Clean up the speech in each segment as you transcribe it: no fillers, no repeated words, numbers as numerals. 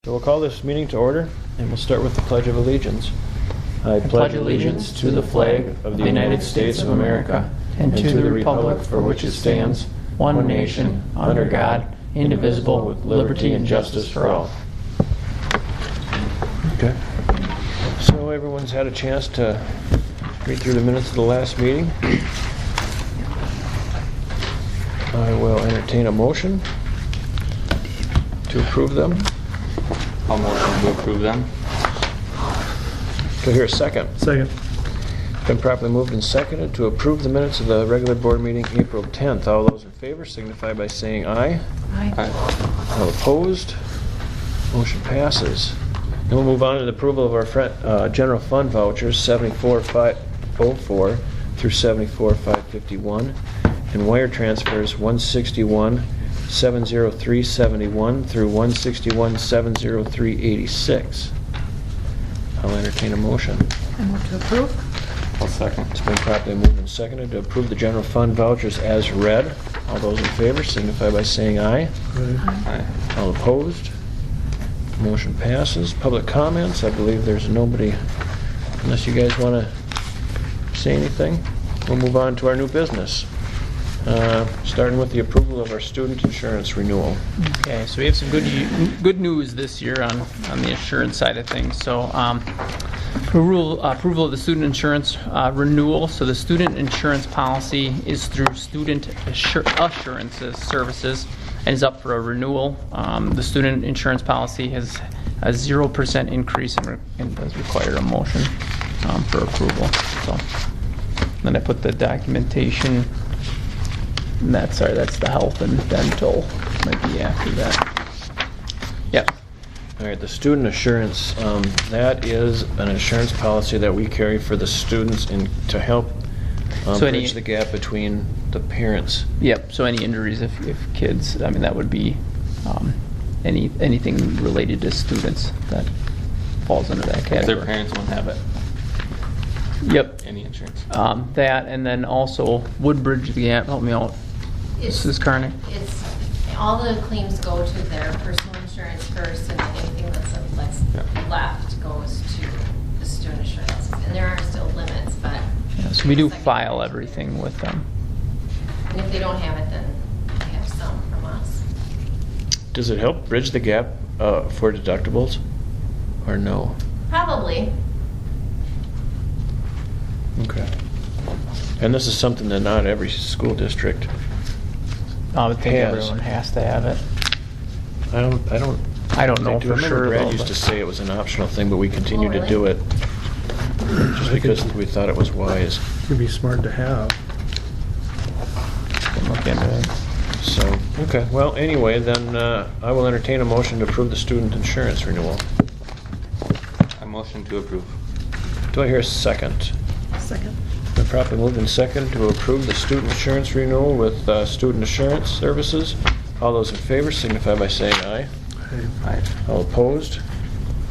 So we'll call this meeting to order, and we'll start with the Pledge of Allegiance. I pledge allegiance to the flag of the United States of America and to the republic for which it stands, one nation, under God, indivisible, with liberty and justice for all. Okay. So everyone's had a chance to read through the minutes of the last meeting. I will entertain a motion to approve them. I'll motion to approve them. Do I hear a second? Second. It's been properly moved and seconded to approve the minutes of the regular board meeting April 10th. All those in favor signify by saying aye. Aye. All opposed? Motion passes. Then we'll move on to the approval of our general fund vouchers 74,504 through 74,551 and wire transfers 161,703.71 through 161,703.86. I'll entertain a motion. I move to approve. I'll second. It's been properly moved and seconded to approve the general fund vouchers as read. All those in favor signify by saying aye. Aye. All opposed? Motion passes. Public comments, I believe there's nobody, unless you guys want to say anything. We'll move on to our new business. Starting with the approval of our student insurance renewal. Okay, so we have some good news this year on the insurance side of things. So approval of the student insurance renewal. So the student insurance policy is through Student Assurances Services and is up for a renewal. The student insurance policy has a 0% increase and does require a motion for approval. So then I put the documentation. That's the health and dental. Might be after that. Yep. All right, the student assurance, that is an insurance policy that we carry for the students to help bridge the gap between the parents. Yep. So any injuries if kids, I mean that would be anything related to students that falls under that category. If their parents won't have it. Yep. Any insurance. That and then also would bridge the gap. Help me out. Mrs. Carney. It's all the claims go to their personal insurance first, and anything that's left goes to the student insurance. And there are still limits, but Yeah, so we do file everything with them. And if they don't have it, then they have some from us. Does it help bridge the gap for deductibles, or no? Probably. Okay. And this is something that not every school district I would think has. everyone has to have it. I don't know do. for I remember sure. Brad though, used but- to say it was an optional thing, but we continue Oh, to really? do it just because we thought it was wise. It'd be smart to have. Can look into it. So, okay. Well, anyway, then I will entertain a motion to approve the student insurance renewal. I motion to approve. Do I hear a second? Second. Been properly moved and second to approve the student insurance renewal with Student Assurance Services. All those in favor signify by saying aye. Aye. All opposed?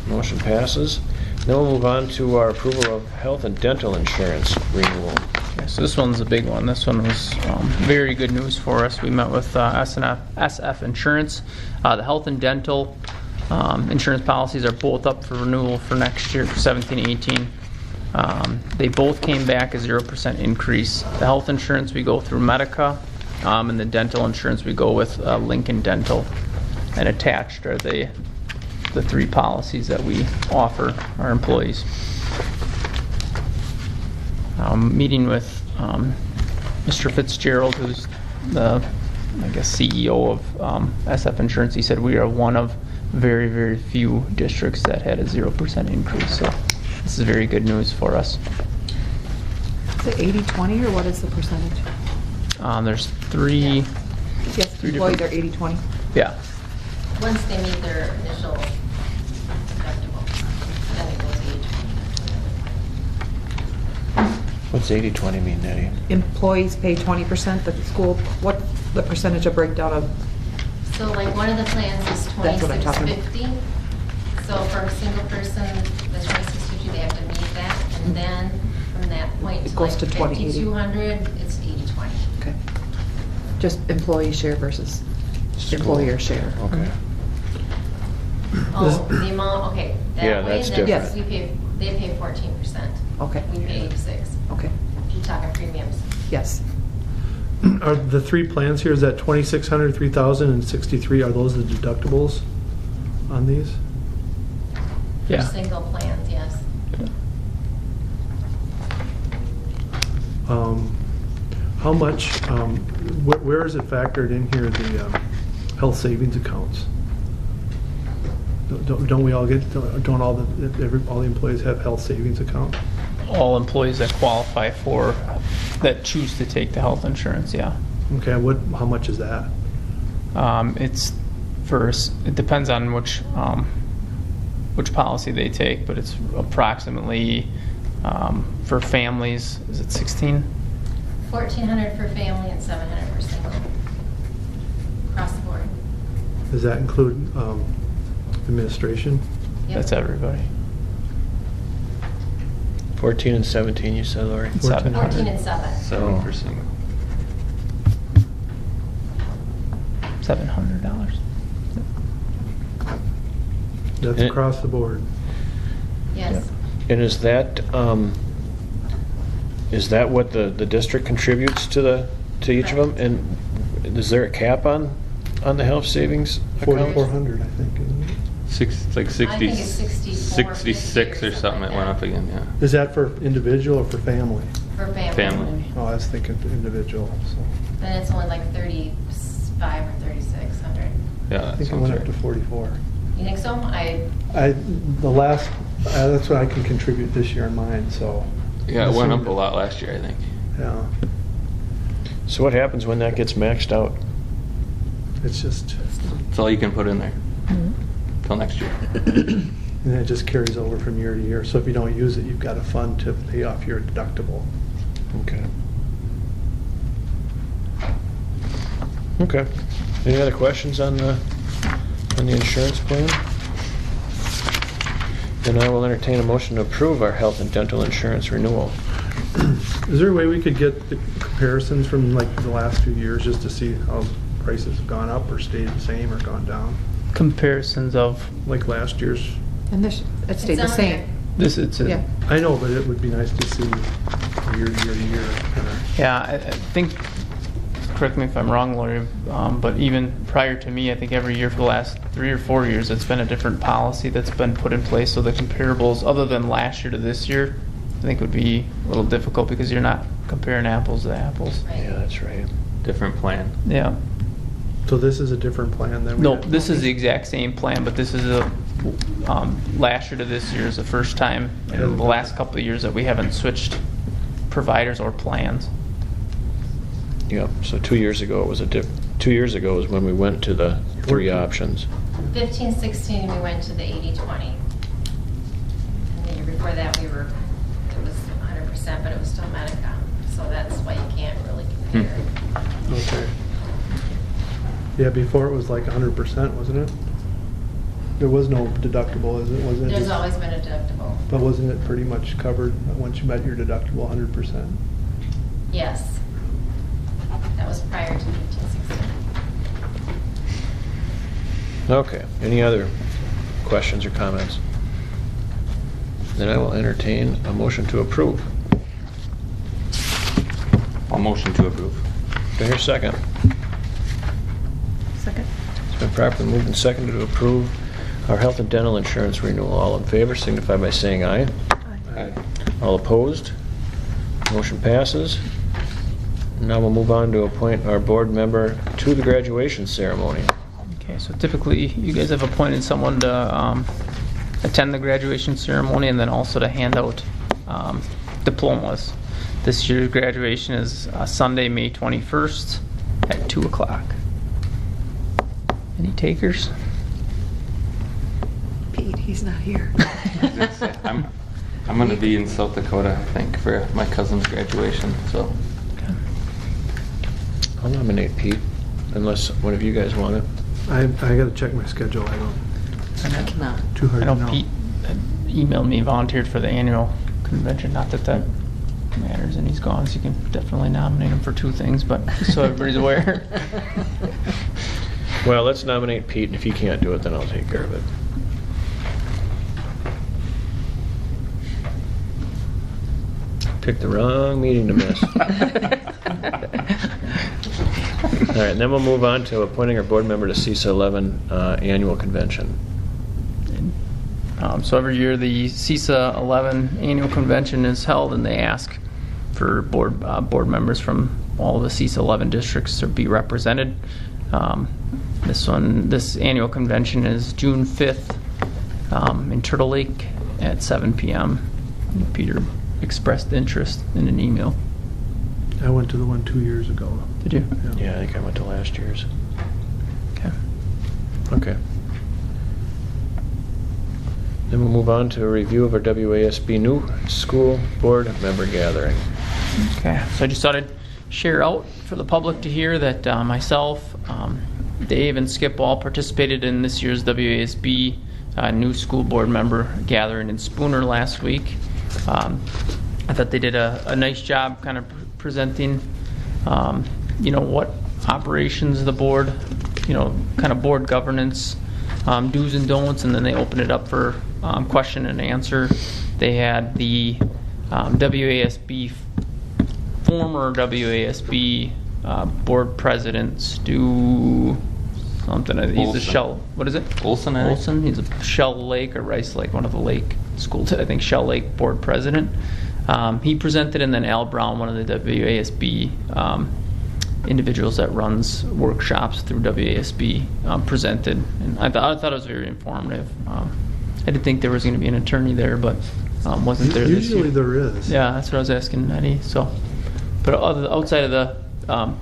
Motion passes. Then we'll move on to our approval of health and dental insurance renewal. Okay, so this one's a big one. This one was very good news for us. We met with SF Insurance. The health and dental insurance policies are both up for renewal for next year, for 17-18. They both came back a 0% increase. The health insurance we go through Medica, and the dental insurance we go with Lincoln Dental. And attached are the three policies that we offer our employees. Meeting with Mr. Fitzgerald, who's the CEO of SF Insurance. He said we are one of very, very few districts that had a 0% increase. So this is very good news for us. Is it 80-20 or what is the percentage? There's three. Yes, Three employees are different- 80-20. Yeah. Once they meet their initial deductible, then it goes age. What's 80-20 mean, Nettie? Employees pay 20%, the school, what the percentage of breakdown of? So like one of the plans is That's what I'm talking about. 2650. So for a single person, the 2650, they have to meet that. And then from that point It to goes like to 2080. 5200, it's 80-20. Okay. Just employee share versus School. employer share. Okay. Oh, the amount, okay. That Yeah, way, that's then different. we pay, they pay 14%. Okay, We pay 86. okay, You're talking premiums. yes. Are the three plans here, is that 2,600, 3,000, and 63, are those the deductibles on these? For Yeah. single plans, yes. How much, where is it factored in here, the health savings accounts? Don't we all get, don't all the employees have health savings accounts? All employees that qualify for, that choose to take the health insurance, yeah. Okay, how much is that? It's it depends on which policy they take, but it's approximately, for families, is it 16? 1,400 for family and 700 for single. Across the board. Does that include administration? Yep. That's everybody. 14 and 17, you said, Lori? 700. 14 and 7. 7 for single. $700. That's And- across the board. Yes. And is that what the district contributes to each of them? And is there a cap on the health savings account? 4,400, I think, isn't it? It's like 60, I think it's 64, 66 or 50 something. It went up again, yeah. Is that for individual or for family? For family. Family. Oh, I was thinking for individual, so. Then it's only like 35 or 3,600. Yeah, I that think it sounds went up right. to 44. You think so? That's what I can contribute this year in mine, so. Yeah, it went up a lot last year, I think. Yeah, So what happens when that gets maxed out? it's just, That's all you can put in there Mm-hmm. till next year. and it just carries over from year to year. So if you don't use it, you've got a fund to pay off your deductible. Okay. Okay. Any other questions on the insurance plan? Then I will entertain a motion to approve our health and dental insurance renewal. Is there a way we could get the comparisons from like the last few years just to see how prices have gone up or stayed the same or gone down? Comparisons of Like last year's? And this, it stayed the It's on same. there. this, it's a, Yeah. I know, but it would be nice to see year to year to year. kinda. Yeah, I think, correct me if I'm wrong, Lori, but even prior to me, I think every year for the last 3 or 4 years, it's been a different policy that's been put in place. So the comparables, other than last year to this year, I think would be a little difficult because you're not comparing apples to apples. Right. Yeah, that's right. Different plan. Yeah. So this is a different plan than we No, had? this is the exact same plan, but this is last year to this year is the first time in the last couple of years that we haven't switched providers or plans. Yep, so 2 years ago, it was 2 years ago is when we went to the 3 options. 15, 16, we went to the 80-20. And the year before that, it was 100%, but it was still Medicom. So that's why you can't really compare. Okay. Yeah, before it was like 100%, wasn't it? There was no deductible, wasn't it? There's just- always been a deductible. But wasn't it pretty much covered once you met your deductible 100%? Yes. That was prior to 15, 16. Okay, any other questions or comments? Then I will entertain a motion to approve. I'll motion to approve. Do I hear a second? Second? It's been properly moved and seconded to approve our health and dental insurance renewal. All in favor signify by saying aye. Aye. All opposed? Motion passes. Now we'll move on to appoint our board member to the graduation ceremony. Okay, so typically you guys have appointed someone to attend the graduation ceremony and then also to hand out diplomas. This year's graduation is Sunday, May 21st at 2 o'clock. Any takers? Pete, he's not here. I'm going to be in South Dakota, I think, for my cousin's graduation, so. Okay. I'll nominate Pete, unless one of you guys want it. I gotta check my schedule, I don't, I cannot. too hard I to know know. Pete emailed me, volunteered for the annual convention, not that that matters, and he's gone, so you can definitely nominate him for 2 things, but just so everybody's aware. Well, let's nominate Pete, and if he can't do it, then I'll take care of it. Picked the wrong meeting to miss. All right, and then we'll move on to appointing our board member to CISA 11 annual convention. So every year the CISA 11 annual convention is held, and they ask for board members from all of the CISA 11 districts to be represented. This annual convention is June 5th in Turtle Lake at 7 p.m. Peter expressed interest in an email. I went to the one 2 years ago. Did you? Yeah, I think I went to last year's. Okay. Okay. Then we'll move on to a review of our WASB new school board member gathering. Okay, so I just thought I'd share out for the public to hear that myself, Dave, and Skip all participated in this year's WASB new school board member gathering in Spooner last week. I thought they did a nice job kind of presenting, what operations of the board, kind of board governance, do's and don'ts, and then they opened it up for question and answer. They had the former WASB board president, Stu something. He's Olson. a Shell. What is it? Olson, I think. Olson. He's a Shell Lake or Rice Lake, one of the lake schools. I think Shell Lake board president. He presented, and then Al Brown, one of the WASB individuals that runs workshops through WASB, presented. And I thought it was very informative. I didn't think there was going to be an attorney there, but wasn't there this year. Usually there is. Yeah, that's what I was asking Eddie. So, but outside of the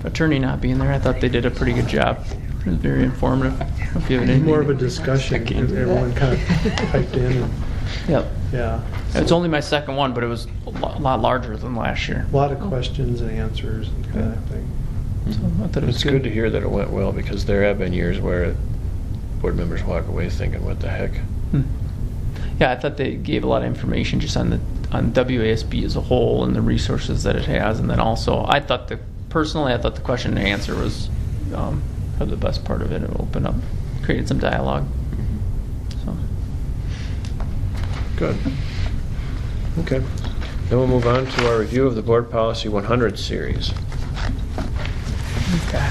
attorney not being there, I thought they did a pretty good job. It was very informative. If you have anything. More of a discussion. Everyone kind of piped in. And, Yep. yeah. It's only my second one, but it was a lot larger than last year. A lot of questions and answers and kind of thing. So I thought it was It's good to hear that it went well, because there have been years where board members walk away thinking, what the heck? Yeah, I thought they gave a lot of information just on WASB as a whole and the resources that it has, and then also personally I thought the question and answer was probably the best part of it. It opened up, created some dialogue. So. Good. Okay. Then we'll move on to our review of the Board Policy 100 series. Okay.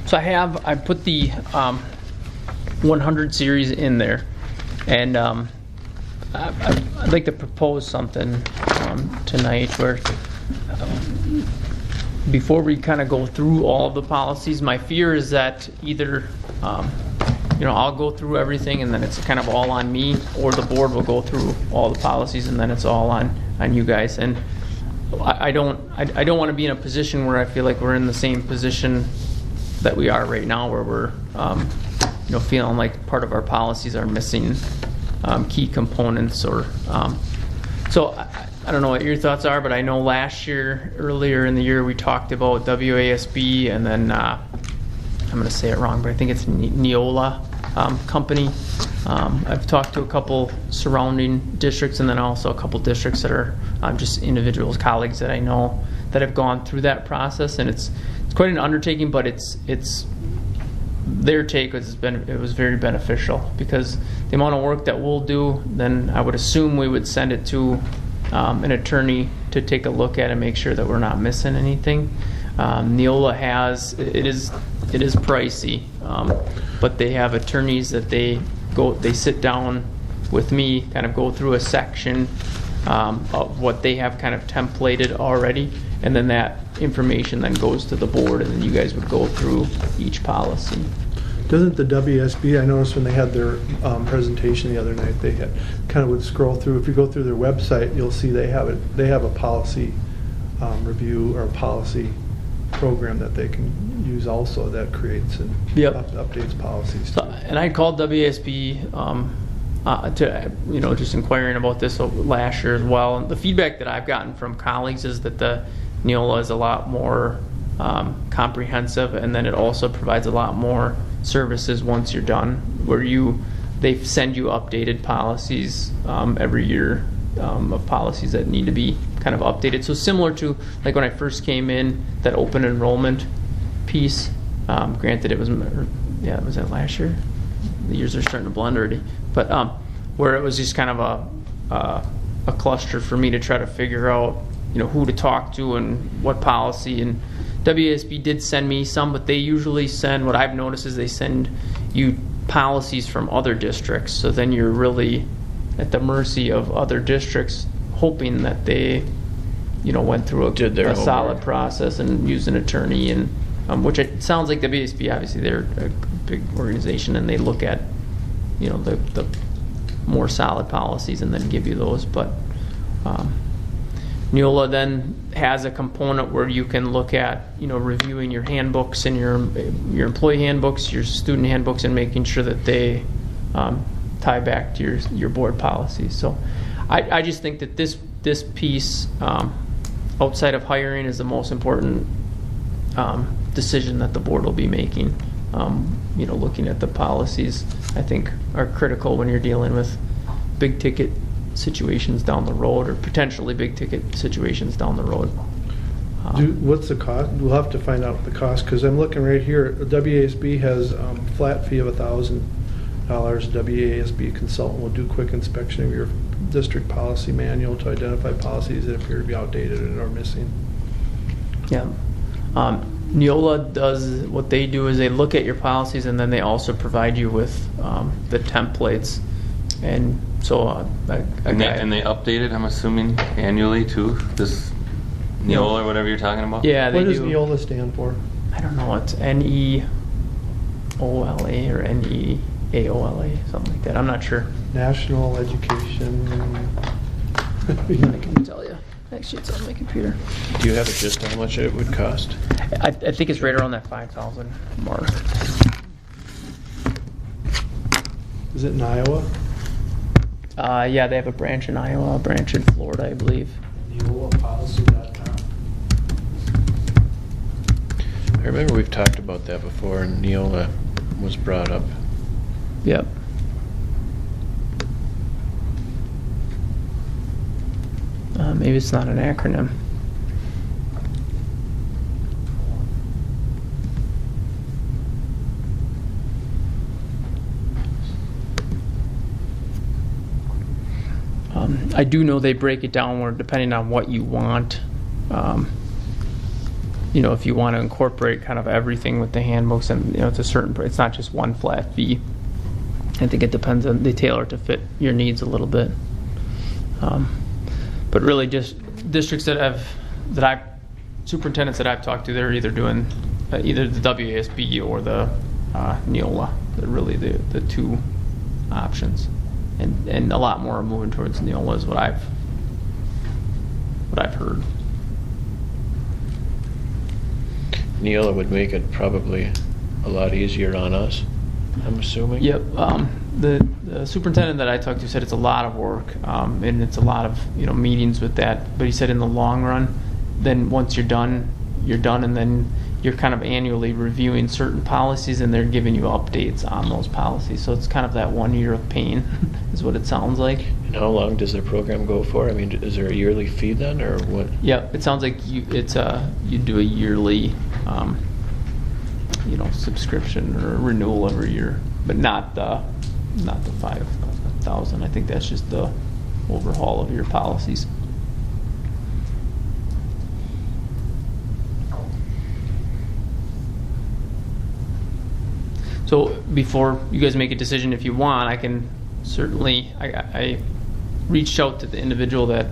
So I put the 100 series in there, and I'd like to propose something tonight where before we kind of go through all of the policies, my fear is that either I'll go through everything and then it's kind of all on me, or the board will go through all the policies and then it's all on you guys. And I don't want to be in a position where I feel like we're in the same position that we are right now, where we're feeling like part of our policies are missing key components, or so I don't know what your thoughts are, but I know last year, earlier in the year, we talked about WASB, and then I'm going to say it wrong, but I think it's Neola company. I've talked to a couple surrounding districts, and then also a couple districts that are just individuals, colleagues that I know that have gone through that process, and it's quite an undertaking, but it's their take was it was very beneficial, because the amount of work that we'll do, then I would assume we would send it to an attorney to take a look at and make sure that we're not missing anything. Neola it is pricey, but they have attorneys that they sit down with me, kind of go through a section of what they have kind of templated already, and then that information then goes to the board, and then you guys would go through each policy. Doesn't the WSB, I noticed when they had their presentation the other night, they kind of would scroll through. If you go through their website, you'll see they have a policy review or a policy program that they can use also, that creates and updates policies. So, and I called WSB to just inquiring about this last year as well. And the feedback that I've gotten from colleagues is that the Neola is a lot more comprehensive, and then it also provides a lot more services once you're done, where they send you updated policies every year of policies that need to be kind of updated. So similar to like when I first came in, that open enrollment piece. Granted, was that last year? The years are starting to blend already. But where it was just kind of a cluster for me to try to figure out, who to talk to and what policy. And WASB did send me some, but they usually send, what I've noticed is they send you policies from other districts. So then you're really at the mercy of other districts, hoping that they, went through Did their a solid homework. process and used an attorney, and which it sounds like WASB, obviously they're a big organization and they look at, the more solid policies and then give you those. But Neola then has a component where you can look at, reviewing your handbooks and your employee handbooks, your student handbooks, and making sure that they tie back to your board policies. So I just think that this piece, outside of hiring, is the most important decision that the board will be making. Looking at the policies, I think, are critical when you're dealing with big ticket situations down the road, or potentially big ticket situations down the road. What's the cost? We'll have to find out the cost, because I'm looking right here. WASB has flat fee of $1,000. WASB consultant will do quick inspection of your district policy manual to identify policies that appear to be outdated and are missing. Yeah. Neola does, what they do is they look at your policies, and then they also provide you with the templates. And so And they update it, I'm assuming, annually too? This Neola or whatever you're talking about? Yeah, they What does do. Neola stand for? I don't know, it's NEOLA or NEAOLA, something like that. I'm not sure. National Education. I can tell you. Actually, it's on my computer. Do you have a gist on how much it would cost? I think it's right around that 5,000 mark. Is it in Iowa? Yeah, they have a branch in Iowa, a branch in Florida, I believe. NeolaPolicy.com. I remember we've talked about that before, and Neola was brought up. Yep. Maybe it's not an acronym. I do know they break it down where, depending on what you want, if you want to incorporate kind of everything with the handbooks, and it's a certain, it's not just one flat fee. I think it depends on, they tailor it to fit your needs a little bit. But really, just districts superintendents that I've talked to, they're either doing either the WASB or the Neola. They're really the two options, and a lot more are moving towards Neola is what I've heard. Neola would make it probably a lot easier on us, I'm assuming. Yep. The superintendent that I talked to said it's a lot of work, and it's a lot of meetings with that. But he said in the long run, then once you're done, and then you're kind of annually reviewing certain policies, and they're giving you updates on those policies. So it's kind of that 1 year of pain, is what it sounds like. And how long does their program go for? I mean, is there a yearly fee then, or what? Yep. It sounds like you do a yearly, subscription or renewal every year, but not the 5,000. I think that's just the overhaul of your policies. So before you guys make a decision, if you want, I can certainly, I reached out to the individual that,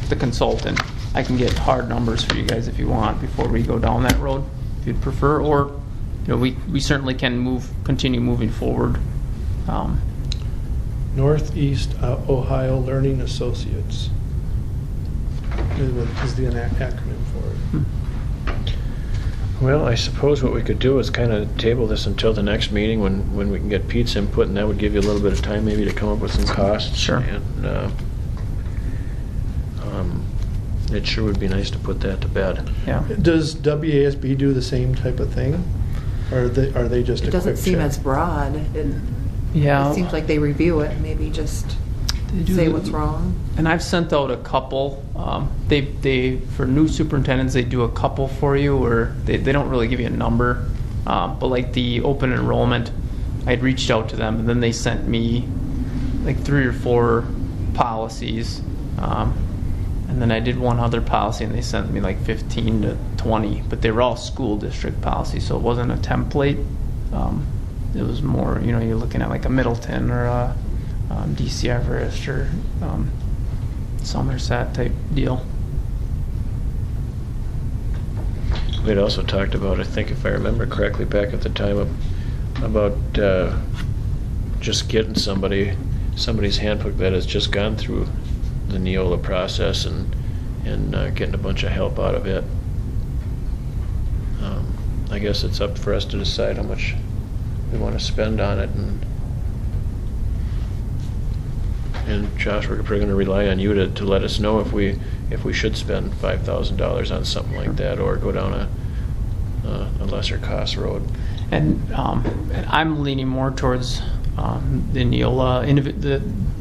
the consultant. I can get hard numbers for you guys if you want before we go down that road, if you'd prefer, or we certainly can continue moving forward. Northeast Ohio Learning Associates is the acronym for it. Well, I suppose what we could do is kind of table this until the next meeting when we can get Pete's input, and that would give you a little bit of time maybe to come up with some costs. Sure. And it sure would be nice to put that to bed. Yeah. Does WASB do the same type of thing? Or are they just a It doesn't quick seem check? as broad. It seems like they review it, maybe just They do say the- what's wrong. And I've sent out a couple. They for new superintendents, they do a couple for you, or they don't really give you a number. But like the open enrollment, I'd reached out to them, and then they sent me like 3 or 4 policies. And then I did one other policy, and they sent me like 15 to 20, but they were all school district policies, so it wasn't a template. It was more, you know, you're looking at like a Middleton or a DC Everest or Somerset type deal. We'd also talked about, I think if I remember correctly, back at the time about just getting somebody's handbook that has just gone through the Neola process and getting a bunch of help out of it. I guess it's up for us to decide how much we want to spend on it, and Josh, we're probably going to rely on you to let us know if we should spend $5,000 on something like that or go down a lesser cost road. And I'm leaning more towards the Neola.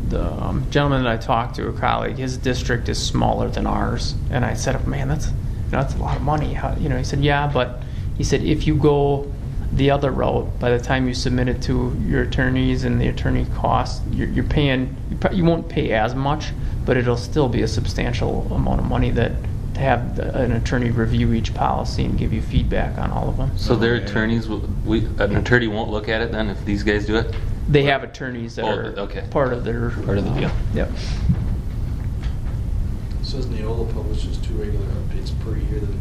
The gentleman that I talked to, a colleague, his district is smaller than ours, and I said, "Man, that's a lot of money." He said, "Yeah, but," he said, "if you go the other route, by the time you submit it to your attorneys and the attorney costs, you're paying. You won't pay as much, but it'll still be a substantial amount of money to have an attorney review each policy and give you feedback on all of them." So their attorneys, an attorney won't look at it then if these guys do it? They have attorneys that are part of the deal. Yep. It says Neola publishes 2 regular updates per year that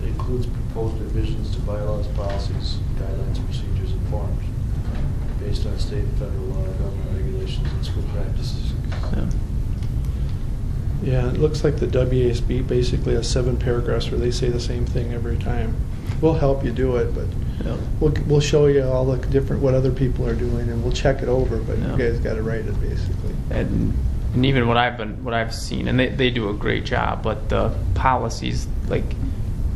includes proposed revisions to bylaws, policies, guidelines, procedures, and forms based on state and federal law, government regulations, and school practices. Yeah, it looks like the WASB basically has 7 paragraphs where they say the same thing every time. We'll help you do it, but we'll show you all the different, what other people are doing, and we'll check it over, but you guys got to write it basically. And even what I've seen, and they do a great job, but the policies, like,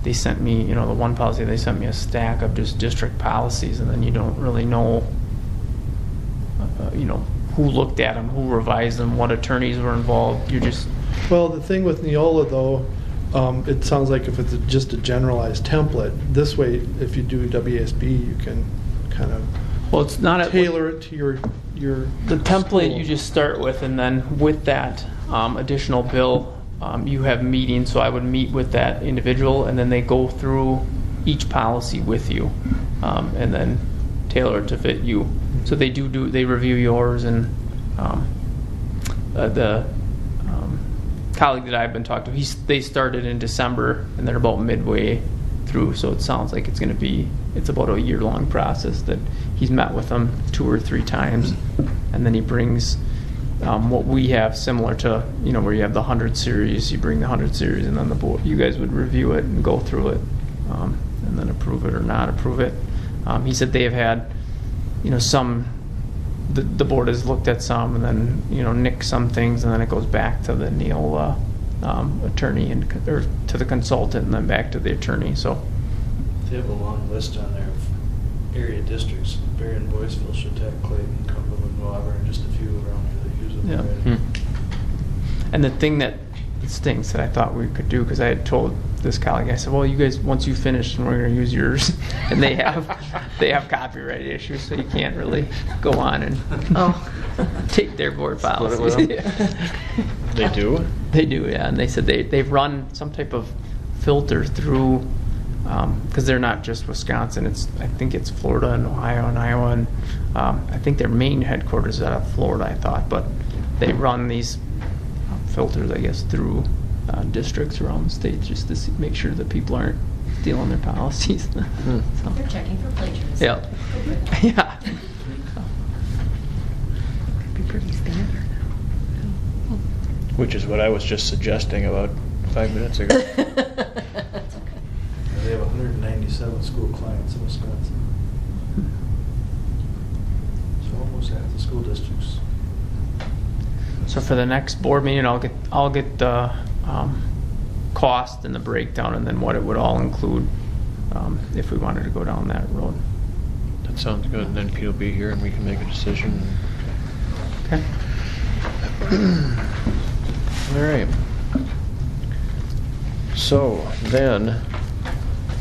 they sent me, the one policy, they sent me a stack of just district policies, and then you don't really know, who looked at them, who revised them, what attorneys were involved. You're just... Well, the thing with Neola, though, it sounds like if it's just a generalized template, this way, if you do WASB, you can kind of it's not tailor it to your the template school. You just start with, and then with that additional bill, you have meetings. So I would meet with that individual, and then they go through each policy with you, and then tailor it to fit you. So they they review yours, and the colleague that I've been talking to, they started in December, and they're about midway through. So it sounds like it's about a year-long process that he's met with them 2 or 3 times, and then he brings what we have similar to, where you have the 100 series. You bring the 100 series, and then the board, you guys would review it and go through it, and then approve it or not approve it. He said they have had, some. The board has looked at some, and then nixed some things, and then it goes back to the Neola attorney or to the consultant, and then back to the attorney. So They have a long list on there of area districts. Berrien, Boyceville, Chautauqua, Clayton, Cumberland, Auburn, just a few around here that use them already. And the thing that stinks that I thought we could do, because I had told this colleague, I said, well, you guys, once you finish, and we're going to use yours, and they have copyright issues, so you can't really go on and take their board policies. They do? They do, yeah. And they said they've run some type of filter through, because they're not just Wisconsin. I think it's Florida and Ohio and Iowa, and I think their main headquarters is out of Florida, I thought, but they run these filters, I guess, through districts around the state, just to make sure that people aren't stealing their policies. So. They're checking for plagiarism. Yeah. Yeah. Could be pretty standard. Which is what I was just suggesting about 5 minutes ago. They have 197 school clients in Wisconsin. So almost half the school districts. So for the next board meeting, I'll get the cost and the breakdown, and then what it would all include if we wanted to go down that road. That sounds good. And then Pete will be here, and we can make a decision. Okay. All right. So then,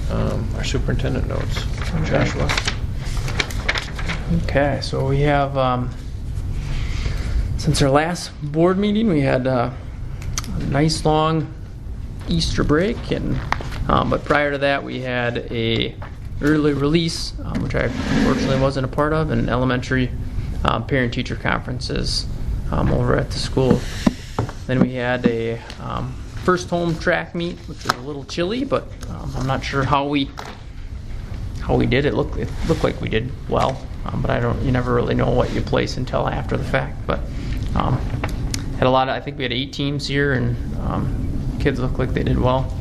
our superintendent notes. Joshua. Okay, so we have Since our last board meeting, we had a nice long Easter break, and but prior to that, we had a early release, which I unfortunately wasn't a part of, and elementary parent-teacher conferences over at the school. Then we had a first home track meet, which was a little chilly, but I'm not sure how we did. It looked like we did well, but you never really know what you place until after the fact. But had a lot of, I think we had 8 teams here, and kids looked like they did well.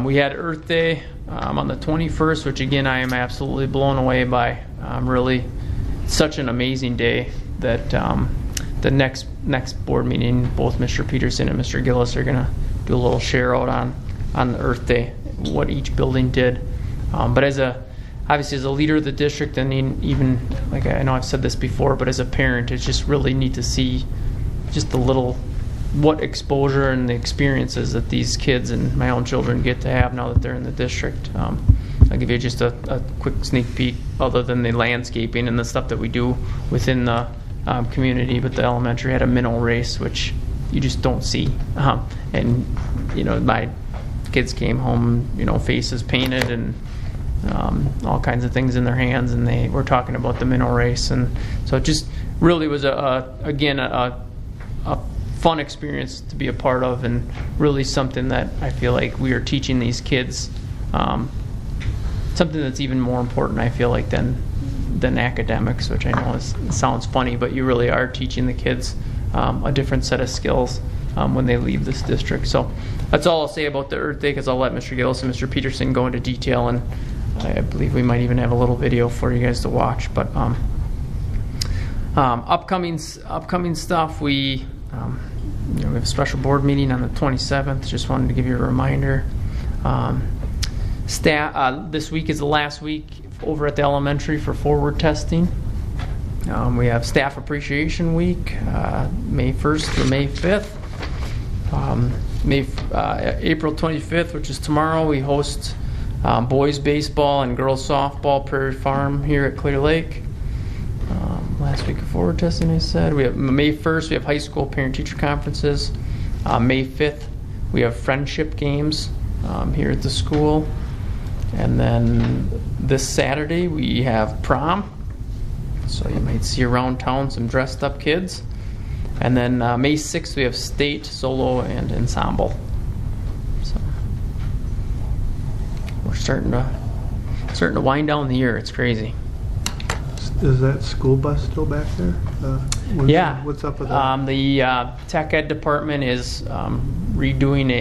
We had Earth Day on the 21st, which again I am absolutely blown away by. Really, such an amazing day that the next board meeting, both Mr. Peterson and Mr. Gillis are gonna do a little share out on Earth Day, what each building did. But obviously as a leader of the district, and even like I know I've said this before, but as a parent, it's just really neat to see just what exposure and the experiences that these kids and my own children get to have now that they're in the district. I'll give you just a quick sneak peek, other than the landscaping and the stuff that we do within the community. But the elementary had a minnow race, which you just don't see. And my kids came home, faces painted and all kinds of things in their hands, and they were talking about the minnow race. And so it just really was a fun experience to be a part of, and really something that I feel like we are teaching these kids something that's even more important, I feel like, than academics, which I know sounds funny, but you really are teaching the kids a different set of skills when they leave this district. So that's all I'll say about the Earth Day, because I'll let Mr. Gillis and Mr. Peterson go into detail, and I believe we might even have a little video for you guys to watch. But upcoming stuff, we have a special board meeting on the 27th. Just wanted to give you a reminder. This week is the last week over at the elementary for forward testing. We have Staff Appreciation Week, May 1st through May 5th. April 25th, which is tomorrow, we host boys baseball and girls softball, Prairie Farm here at Clear Lake. Last week of forward testing, I said. We have May 1st, we have high school parent-teacher conferences. May 5th, we have friendship games here at the school. And then this Saturday, we have prom. So you might see around town some dressed up kids. And then May 6th, we have state, solo, and ensemble. So we're starting to wind down the year. It's crazy. Is that school bus still back there? Yeah. What's up with that? The tech ed department is redoing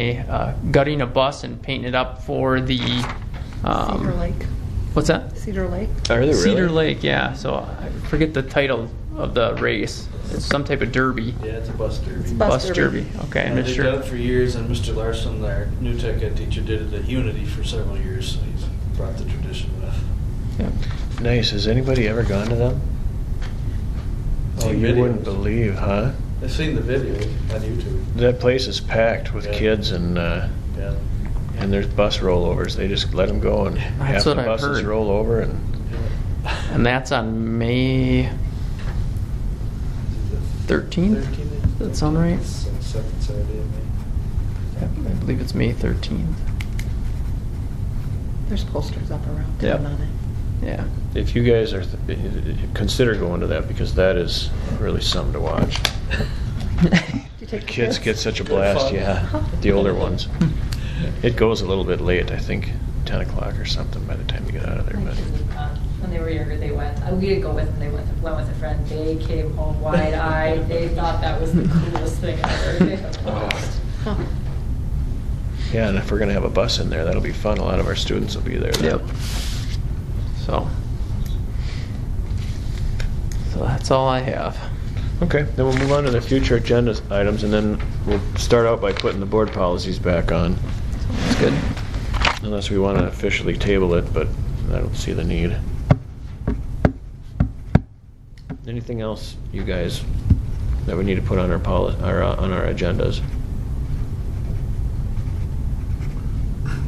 gutting a bus and painting it up for the Cedar Lake. What's that? Cedar Lake. Are they really? Cedar Lake, yeah. So I forget the title of the race. It's some type of derby. Yeah, it's a bus derby. It's a Bus derby. Okay, And they've done it for years, and Mr. Larson, our new tech ed teacher, did it at Unity for several years, so he's brought the tradition with. Yeah. Nice. Has anybody ever gone to them? Oh, Seen you videos. wouldn't believe, huh? I've seen the video on YouTube. That place is packed with Yeah. kids, and Yeah. there's bus rollovers. They just let them go, and half what the I've buses heard. roll over. And And that's on May 13th? Does that sound right? It's on the second Saturday of May. Yep, I believe it's May 13th. There's posters up around Yep. town on it. Yeah. if you guys are consider going to that, because that is really something to watch. Did you take the Kids get such a blast, fun. yeah. The older ones. It goes a little bit late, I think 10 o'clock or something by the time you get out of there. But When they were younger, they went. We didn't go with them. They went with a friend. They came home wide-eyed. They thought that was the coolest thing ever. They had a blast. Huh. yeah, and if we're gonna have a bus in there, that'll be fun. A lot of our students will be there. then. Yep. So that's all I have. Okay, then we'll move on to the future agenda items, and then we'll start out by putting the board policies back on. That's good. Unless we want to officially table it, but I don't see the need. Anything else, you guys, that we need to put on our on our agendas?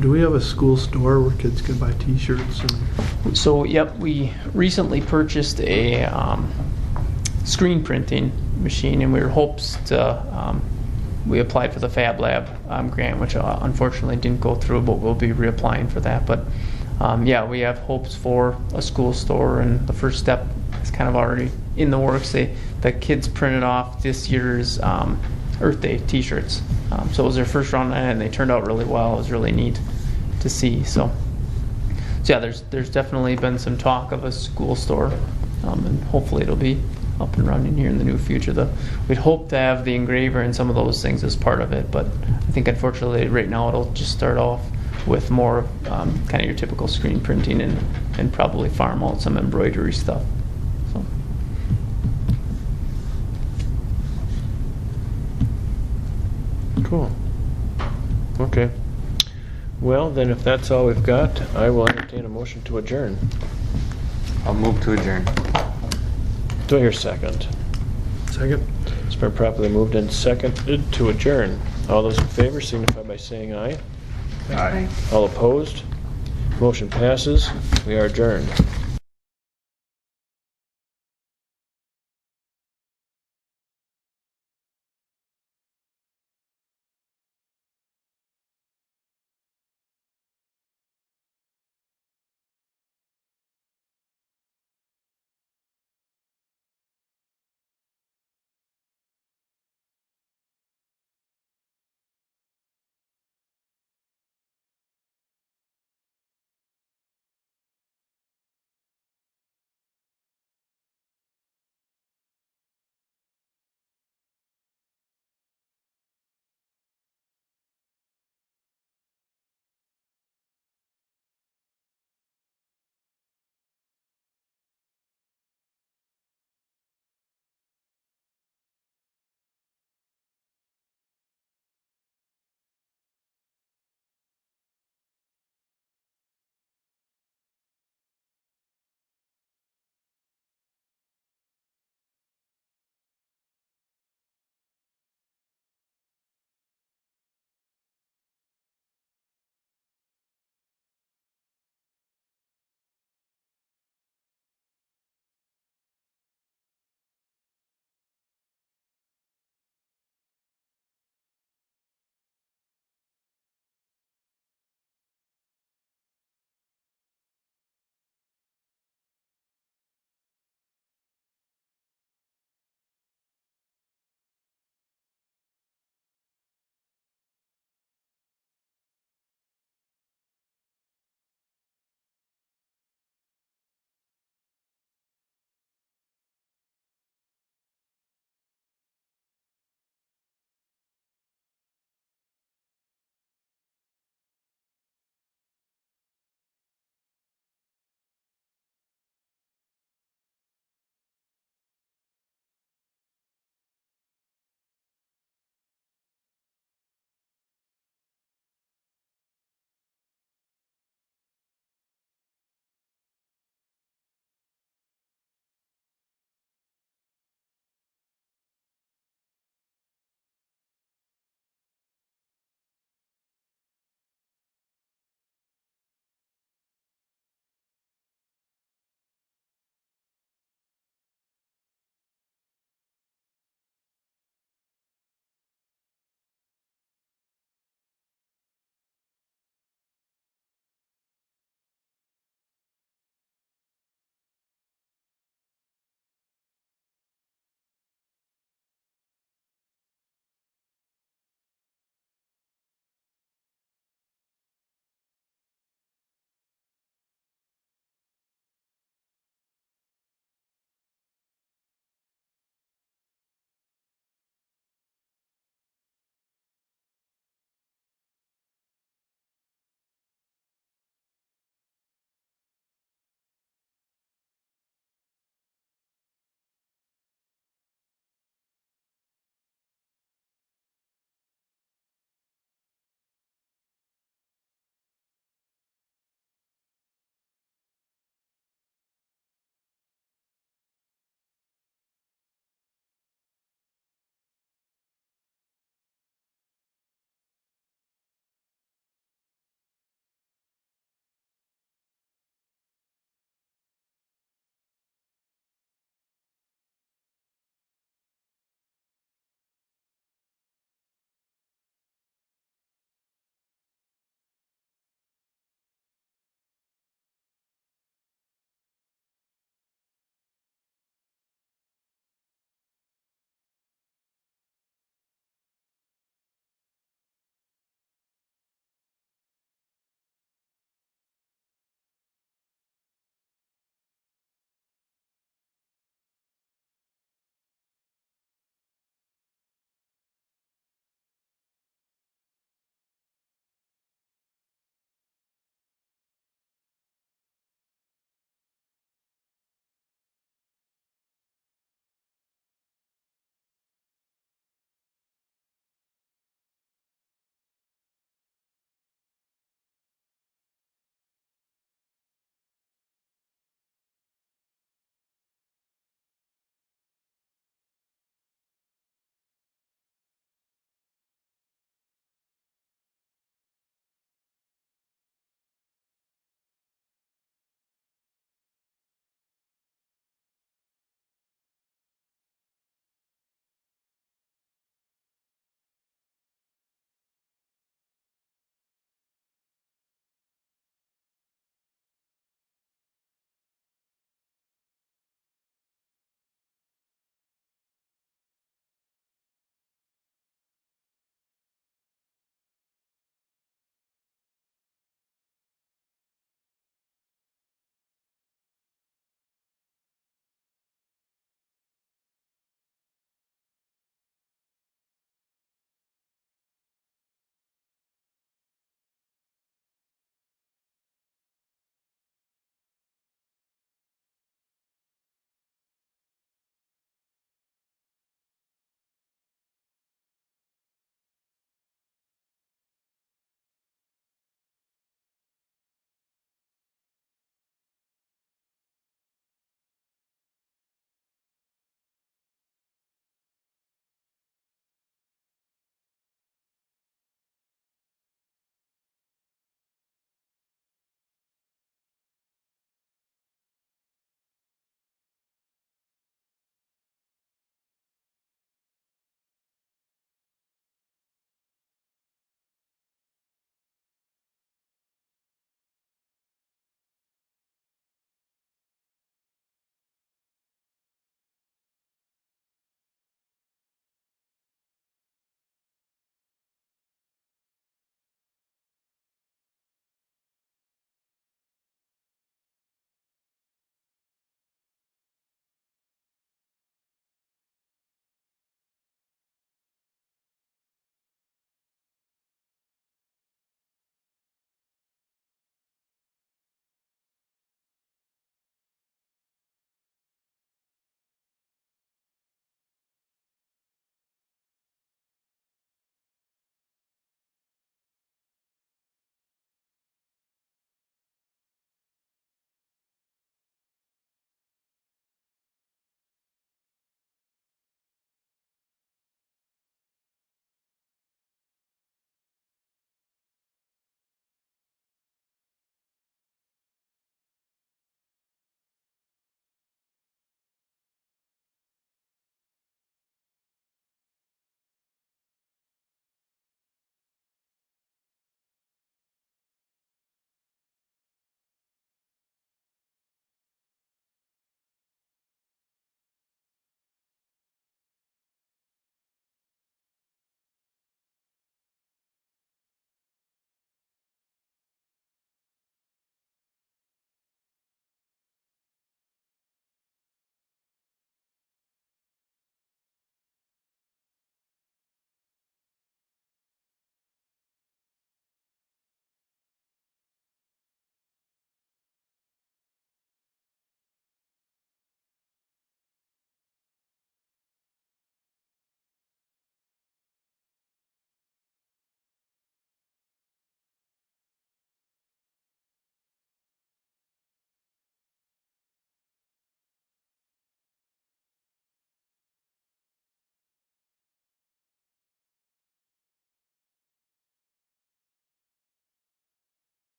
Do we have a school store where kids can buy T-shirts and? So, yep, we recently purchased a screen printing machine, and we were hopes to, we applied for the Fab Lab grant, which unfortunately didn't go through, but we'll be reapplying for that. But yeah, we have hopes for a school store, and the first step is kind of already in the works. The kids printed off this year's Earth Day t-shirts. So it was their first round, and they turned out really well. It was really neat to see. So yeah, there's definitely been some talk of a school store, and hopefully it'll be up and running here in the near future. We'd hope to have the engraver and some of those things as part of it, but I think unfortunately right now it'll just start off with more kind of your typical screen printing and probably farm out some embroidery stuff. So. Cool. Okay. Well, then if that's all we've got, I will entertain a motion to adjourn. I'll move to adjourn. Do I hear a second? Second? It's been properly moved and seconded to adjourn. All those in favor signify by saying aye. Aye. All opposed? Motion passes. We are adjourned.